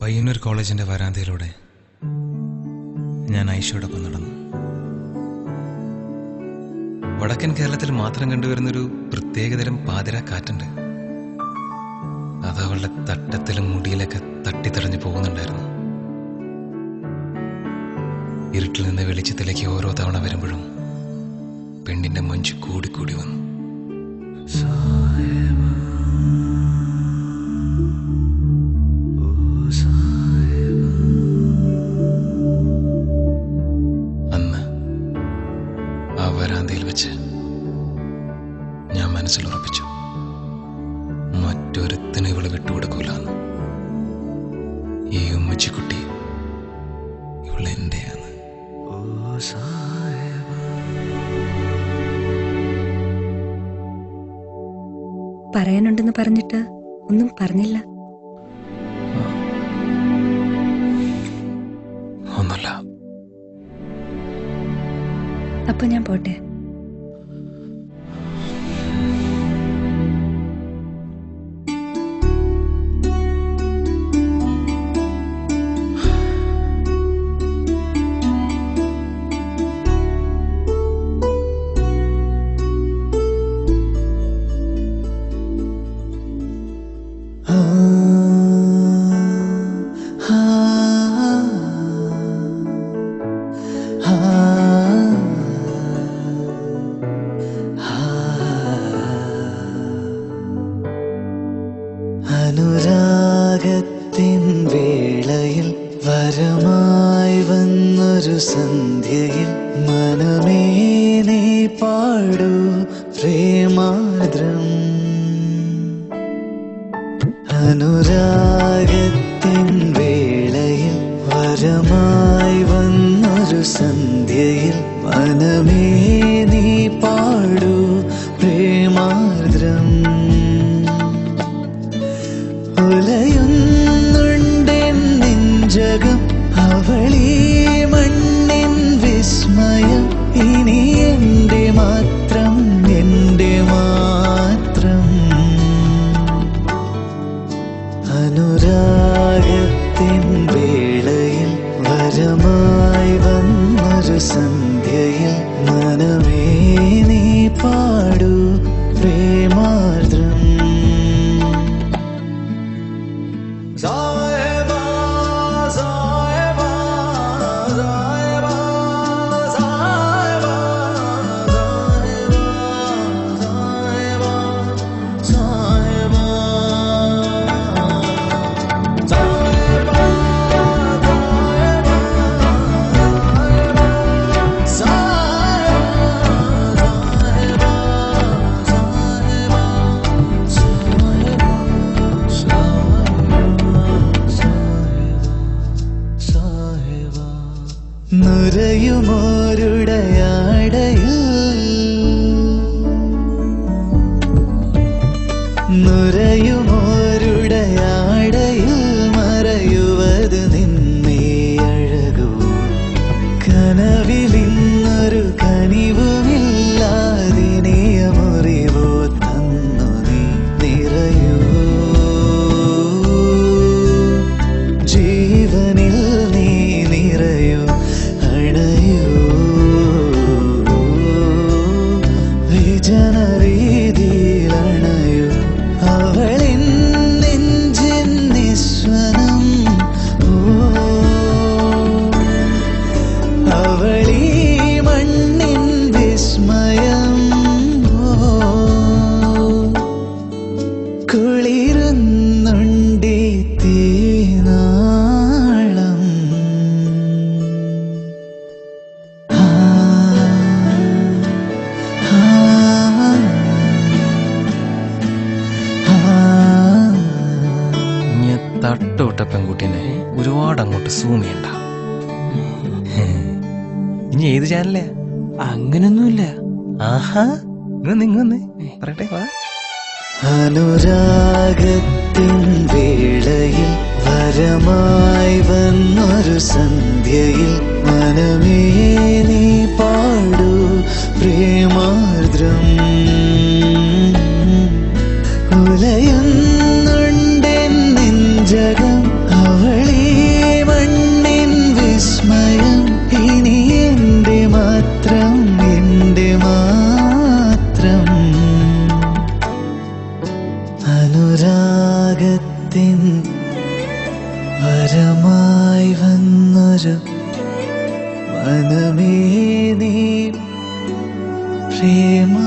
പയ്യന്നൂർ കോളേജിന്റെ വരാന്തയിലൂടെ ഞാൻ ഐഷയോടൊപ്പം നടന്നു. വടക്കൻ കേരളത്തിൽ മാത്രം കണ്ടുവരുന്നൊരു പ്രത്യേകതരം പാതിരാ കാറ്റുണ്ട്. അത് അവളുടെ തട്ടത്തിലും മുടിയിലൊക്കെ തട്ടിത്തെറിഞ്ഞു പോകുന്നുണ്ടായിരുന്നു. ഇരുട്ടിൽ നിന്ന് വെളിച്ചത്തിലേക്ക് ഓരോ തവണ വരുമ്പോഴും പെണ്ണിന്റെ മഞ്ച് കൂടിക്കൂടി വന്നു. അന്ന് ആ വരാന്തയിൽ വെച്ച് ഞാൻ മനസ്സിൽ ഉറപ്പിച്ചു, മറ്റൊരുത്തിന് ഇവള് വിട്ടുകൊടുക്കൂലെന്ന്. ഈ ഉമ്മച്ചിക്കുട്ടി ഇവളെന്റെയാണ്. പറയാനുണ്ടെന്ന് പറഞ്ഞിട്ട് ഒന്നും പറഞ്ഞില്ല. ഒന്നുമില്ല. അപ്പൊ ഞാൻ പോട്ടെ. അനുരാഗത്തിൻ വേളയിൽ വരമായി വന്നൊരു സന്ധ്യയിൽ മനമേ നീ പാടൂ പ്രേമാദ്രം. അനുരാഗത്തിൻ വേളയിൽ വരമായി വന്നൊരു സന്ധ്യയിൽ മനമേ നീ പാടൂ പ്രേമാദ്രം. ഉലയുന്നുണ്ടെൻ നെഞ്ചകം അവളീ മണ്ണിൻ വിസ്മയം. ഇനി എൻ്റെ മാത്രം, എൻ്റെ മാത്രം. അനുരാഗത്തിൻ വേളയിൽ വരമായി വന്നൊരു സന്ധ്യയിൽ മനമേ നീ പാടൂ പ്രേമാർദ്രം. നുരയുമോരുടയാടയിൽ നുരയുമോരുടയാടയിൽ മറയുവത് നിന്നേ അഴകൂ. കനവിലിന്നൊരു കനിവുമില്ലാതിനിയ മുറിവോ തന്നു നീ നിറയൂ. ജീവനിൽ നീ നിറയൂ, വിജനരീതിയിലണയൂ. അവളിൻ നെഞ്ചിൻ നിസ്വനം. അവളീ മണ്ണിൻ വിസ്മയം. കുളിരുന്നുണ്ടി തീനാളം. തട്ടുവിട്ട പെൺകുട്ടീനെ ഒരുപാട് അങ്ങോട്ട് സൂം ചെയ്യണ്ട. ഇനി ഏത് ചാനലേ? അങ്ങനൊന്നുമില്ല. ആഹാ, നിങ്ങന്ന് പറയട്ടെ. അനുരാഗത്തിൻ വേളയിൽ വരമായി വന്നൊരു സന്ധ്യയിൽ മനമേ നീ പാടൂ പ്രേമാർദ്രം. ഉലയുന്നുണ്ടെൻ നെഞ്ചകം അവളി വരമായി വന്നൊരു മനമേ നീ പ്രേമാ